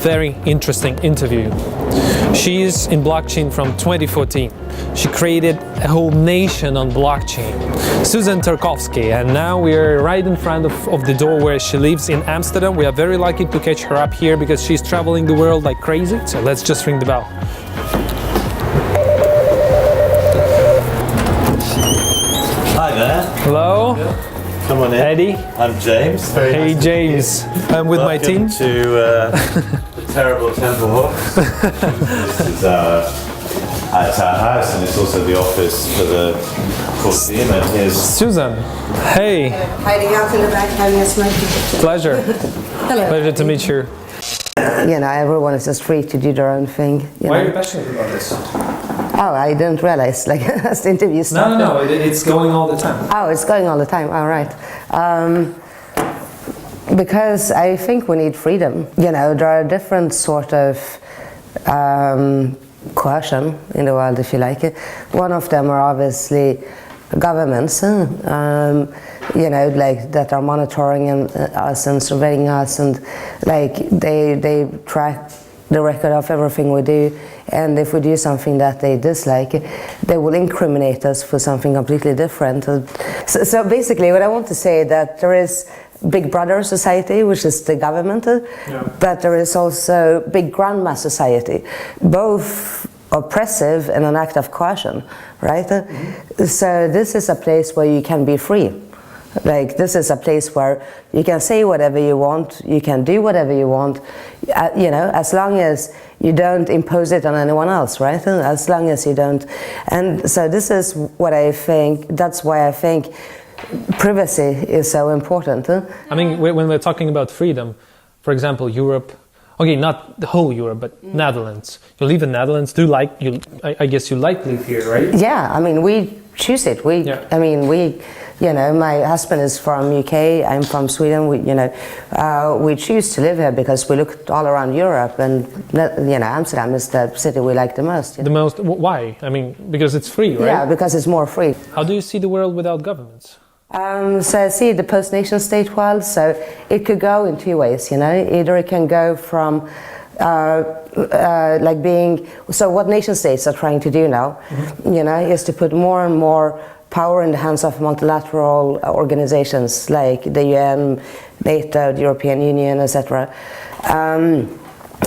very interesting interview. She is in blockchain from 2014. She created a whole nation on blockchain, Susanne Tarkowski, and now we are right in front of the door where she lives in Amsterdam. We are very lucky to catch her up here because she's traveling the world like crazy. So let's just ring the bell. Hi there. Hello. Come on in. Eddie. I'm James. Hey James. I'm with my team. Welcome to the terrible Tempelhof. This is it's our house, and it's also the office for the course team. And here's Susanne. Hey. Hiding out in the back, having a smoke. Pleasure. Hello. Pleasure to meet you. You know, everyone is just free to do their own thing. Why are you passionate about this? Oh, I didn't realize, like, as the interview started. No, it's going all the time. Oh, it's going all the time, all right. Because I think we need freedom. You know, there are different sort of coercion in the world, if you like it. One of them are obviously governments, you know, like that are monitoring us and surveilling us, and like they track the record of everything we do, and if we do something that they dislike, they will incriminate us for something completely different. So basically what I want to say is that there is Big Brother society, which is the government, but there is also Big Grandma society, both oppressive and an act of coercion, right? Mm-hmm. So this is a place where you can be free. Like, this is a place where you can say whatever you want, you can do whatever you want, you know, as long as you don't impose it on anyone else, right? As long as you don't. And so this is what I think, that's why I think privacy is so important. I mean, when we're talking about freedom, for example, Europe, okay, not the whole Europe, but Netherlands. You live in Netherlands, I guess you like live here, right? Yeah, I mean, we choose it. I mean, you know, my husband is from UK, I'm from Sweden, we choose to live here because we looked all around Europe, and, you know, Amsterdam is the city we like the most. The most, why? I mean, because it's free, right? Yeah, because it's more free. How do you see the world without governments? So I see the post-nation state world, so it could go in two ways, you know. Either it can go from like being, so what nation states are trying to do now, you know, is to put more and more power in the hands of multilateral organizations like the UN, NATO, the European Union, etc.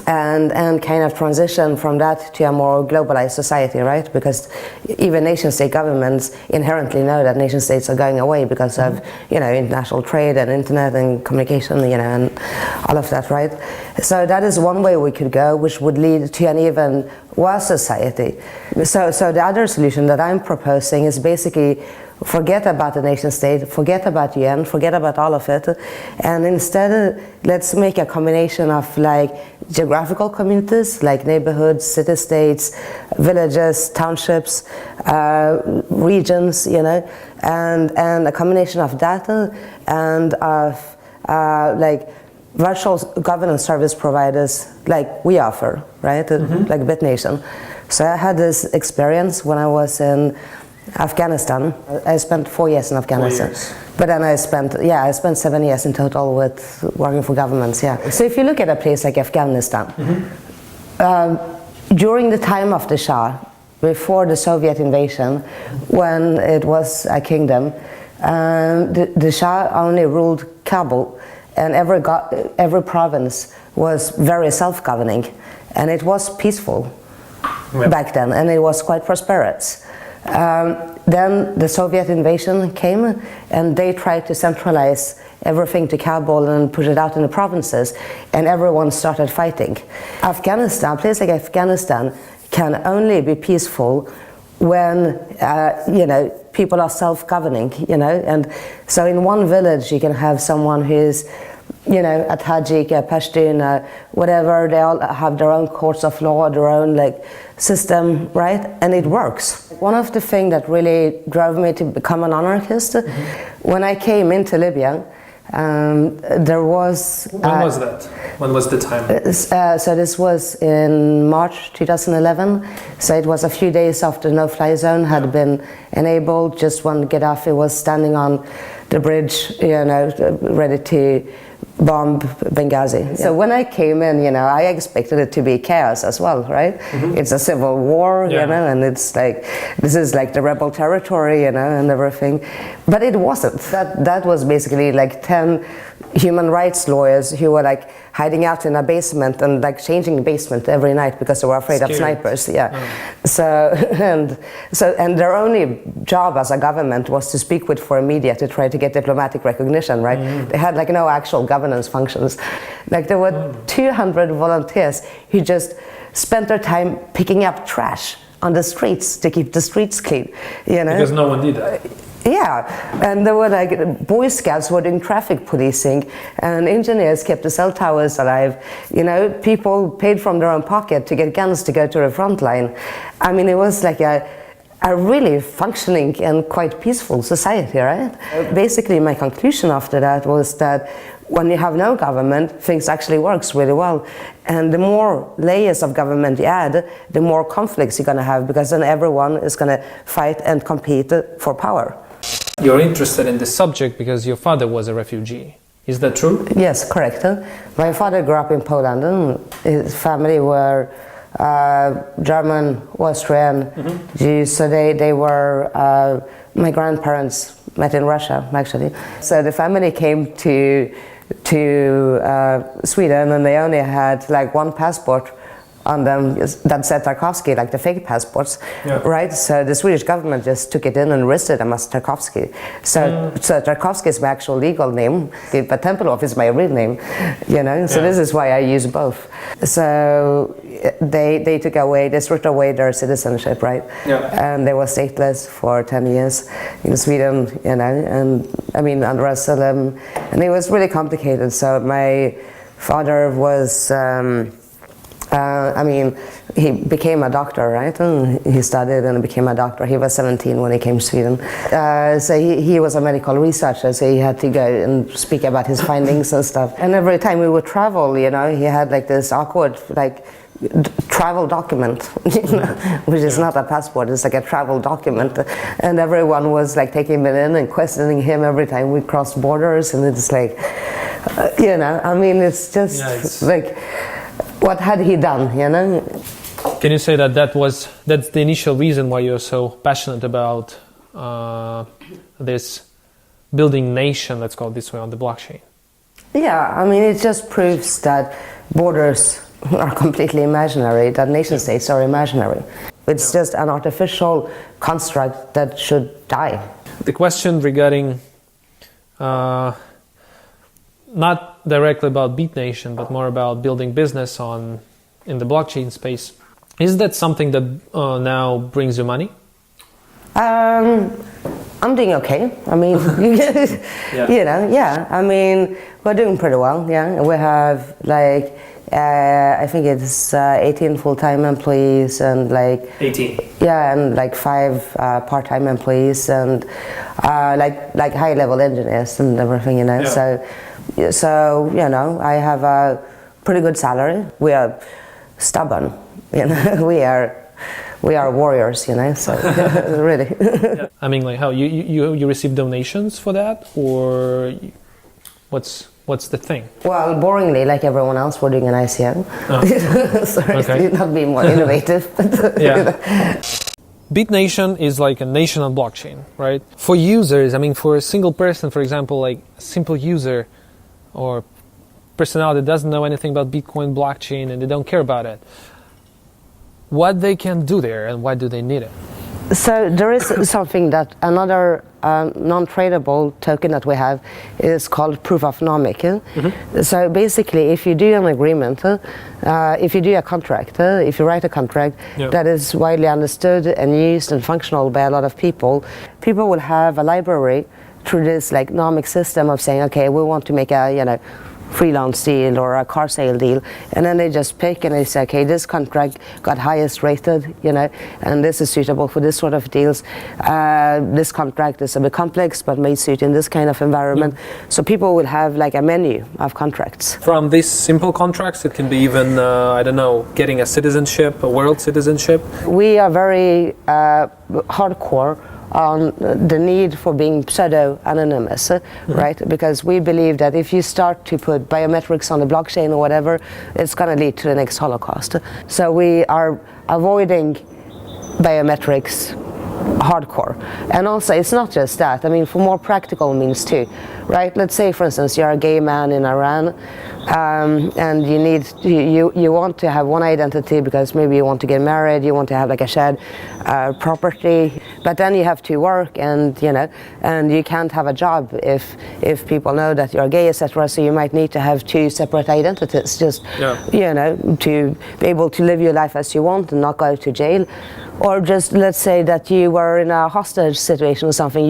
And kind of transition from that to a more globalized society, right? Because even nation-state governments inherently know that nation-states are going away because of, you know, international trade and internet and communication, you know, and all of that, right? So that is one way we could go, which would lead to an even worse society. So the other solution that I'm proposing is basically forget about the nation state, forget about UN, forget about all of it, and instead let's make a combination of like geographical communities, like neighborhoods, city-states, villages, townships, regions, you know, and a combination of data and of like virtual governance service providers like we offer, right? Like Bitnation. So I had this experience when I was in Afghanistan. I spent 4 years in Afghanistan. 4 years. But then I spent 7 years in total with working for governments, yeah. So if you look at a place like Afghanistan, during the time of the Shah, before the Soviet invasion, when it was a kingdom, the Shah only ruled Kabul, and every province was very self-governing, and it was peaceful back then, and it was quite prosperous. Then the Soviet invasion came, and they tried to centralize everything to Kabul and push it out in the provinces, and everyone started fighting. Afghanistan, a place like Afghanistan, can only be peaceful when you know, people are self-governing, you know, and so in one village you can have someone who's, you know, a Tajik, a Pashtun, whatever, they all have their own courts of law, their own like system, right? And it works. One of the things that really drove me to become an anarchist, when I came into Libya, there was... When was that? When was the time? So this was in March 2011. So it was a few days after the no-fly zone had been enabled, just when Gaddafi was standing on the bridge, you know, ready to bomb Benghazi. So when I came in, I expected it to be chaos as well, right? It's a civil war, and it's like, this is like the rebel territory, and everything. But it wasn't. That was basically like 10 human rights lawyers who were like hiding out in a basement and like changing the basement every night because they were afraid of snipers. So and their only job as a government was to speak with foreign media to try to get diplomatic recognition, right? They had like no actual governance functions. Like there were 200 volunteers who just spent their time picking up trash on the streets to keep the streets clean, Because no one did that. Yeah, and there were like Boy Scouts were doing traffic policing, and engineers kept the cell towers alive. People paid from their own pocket to get guns to go to the front line. I mean, it was like a really functioning and quite peaceful society, right? Basically, my conclusion after that was that when you have no government, things actually works really well. And the more layers of government you add, the more conflicts you're going to have, because then everyone is going to fight and compete for power. You're interested in this subject because your father was a refugee. Is that true? Yes, correct. My father grew up in Poland, and his family were German, Austrian, Jews. So they were, my grandparents met in Russia, actually. So the family came to Sweden, and they only had like one passport on them that said Tarkowski, like the fake passports, right? So the Swedish government just took it in and listed them as Tarkowski. So Tarkowski is my actual legal name, but Tempelhof is my real name, So this is why I use both. So they stripped away their citizenship, right? And they were stateless for 10 years in Sweden, and I mean under asylum, and it was really complicated. So my father was. He became a doctor, right? And he studied and became a doctor. He was 17 when he came to Sweden. So he was a medical researcher, so he had to go and speak about his findings and stuff. And every time we would travel, he had like this awkward, like, travel document, which is not a passport, it's like a travel document. And everyone was like taking him in and questioning him every time we crossed borders. And it's like, it's just like, what had he done, Can you say that's the initial reason why you're so passionate about this building nation, let's call it this way, on the blockchain? Yeah, it just proves that borders are completely imaginary, that nation states are imaginary. It's just an artificial construct that should die. The question regarding not directly about Bitnation, but more about building business in the blockchain space. Is that something that now brings you money? I'm doing okay. We're doing pretty well. Yeah, we have like I think it's 18 full-time employees and like 18. Yeah, and like 5 part-time employees and like high-level engineers and everything. So I have a pretty good salary. We are stubborn, we are warriors, so really. Like how you receive donations for that, or what's the thing? Well, boringly, like everyone else, we're doing an ICO. Sorry, okay. Not being more innovative. Bitnation is like a nation on blockchain, right? For users, for a single person, for example, like a simple user or personality that doesn't know anything about Bitcoin blockchain and they don't care about it, what they can do there and why do they need it? So there is something that another non-tradable token that we have is called proof of nomic. So basically, if you do an agreement, if you do a contract, if you write a contract that is widely understood and used and functional by a lot of people, people will have a library through this like nomic system of saying, okay, we want to make a freelance deal or a car sale deal, and then they just pick and they say, okay, this contract got highest rated, and this is suitable for this sort of deals. This contract is a bit complex but may suit in this kind of environment. So people will have like a menu of contracts. From these simple contracts, it can be even getting a citizenship, a world citizenship. We are very hardcore on the need for being pseudo-anonymous, right? Because we believe that if you start to put biometrics on the blockchain or whatever, it's going to lead to the next Holocaust. So we are avoiding biometrics hardcore. And also, it's not just that. I mean, for more practical means too, right? Let's say, for instance, you're a gay man in Iran, and you want to have one identity because maybe you want to get married, you want to have like a shared property, but then you have to work, and and you can't have a job if people know that you're gay, etc. So you might need to have two separate identities, just to be able to live your life as you want and not go to jail. Or just let's say that you were in a hostage situation or something,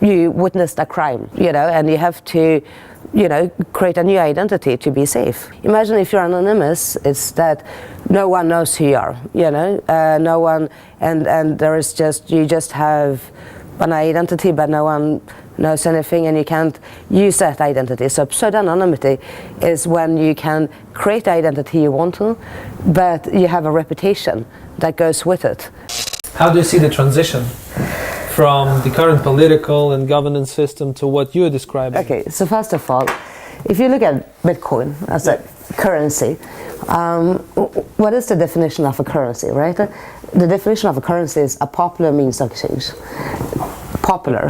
you witnessed a crime, and you have to, create a new identity to be safe. Imagine if you're anonymous, it's that no one knows who you are, no one, and there is you just have an identity, but no one knows anything, and you can't use that identity. So pseudo-anonymity is when you can create the identity you want to, but you have a reputation that goes with it. How do you see the transition from the current political and governance system to what you're describing? Okay, so first of all, if you look at Bitcoin as a currency, what is the definition of a currency, right? The definition of a currency is a popular means of exchange. Popular?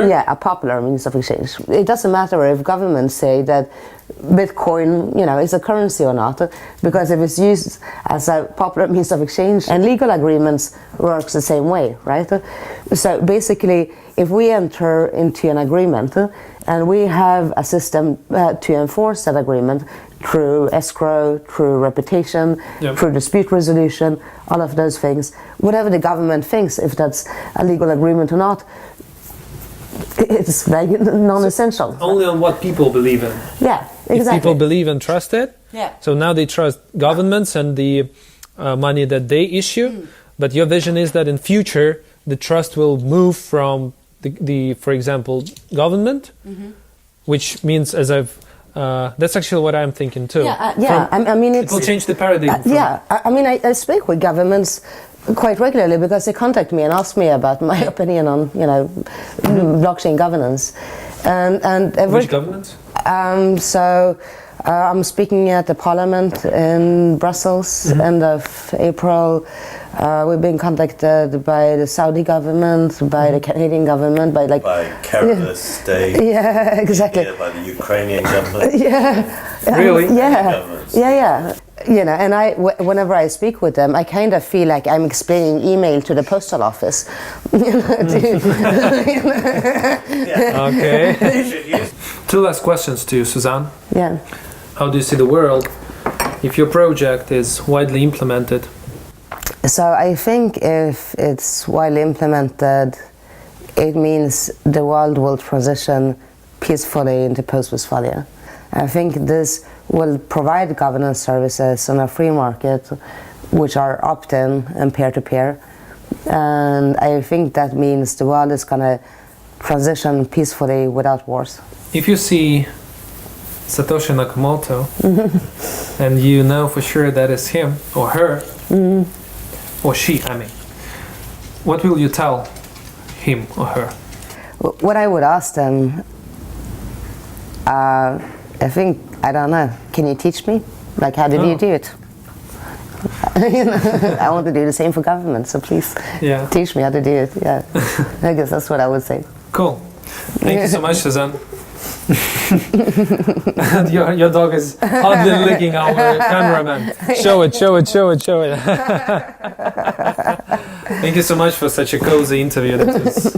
Yeah, a popular means of exchange. It doesn't matter if governments say that Bitcoin, is a currency or not, because if it's used as a popular means of exchange, and legal agreements works the same way, right? So basically, if we enter into an agreement and we have a system to enforce that agreement through escrow, through reputation, through dispute resolution, all of those things, whatever the government thinks, if that's a legal agreement or not, it's like non-essential. So only on what people believe in. Yeah, exactly. If people believe and trust it, so now they trust governments and the money that they issue, but your vision is that in future the trust will move from the for example, government, which means that's actually what I'm thinking too. I mean, it will change the paradigm. I mean, I speak with governments quite regularly because they contact me and ask me about my opinion on blockchain governance, and which governments? I'm speaking at the Parliament in Brussels end of April. We've been contacted by the Saudi government, by the Canadian government, by Kerala state. Yeah, exactly. By the Ukrainian government. Really? Yeah. And whenever I speak with them, I kind of feel like I'm explaining email to the postal office. Okay. Two last questions to you, Susanne. Yeah. How do you see the world if your project is widely implemented? So I think if it's widely implemented, it means the world will transition peacefully into post-Westphalia. I think this will provide governance services on a free market, which are opt-in and peer-to-peer. And I think that means the world is going to transition peacefully without wars. If you see Satoshi Nakamoto, and you know for sure that is him or her, or she, what will you tell him or her? What I would ask them, I don't know, can you teach me? Like, how did you do it? I want to do the same for government, so please teach me how to do it. Yeah, I guess that's what I would say. Cool. Thank you so much, Susanne. And your dog is hardly licking our cameraman. Show it. Thank you so much for such a cozy interview. That was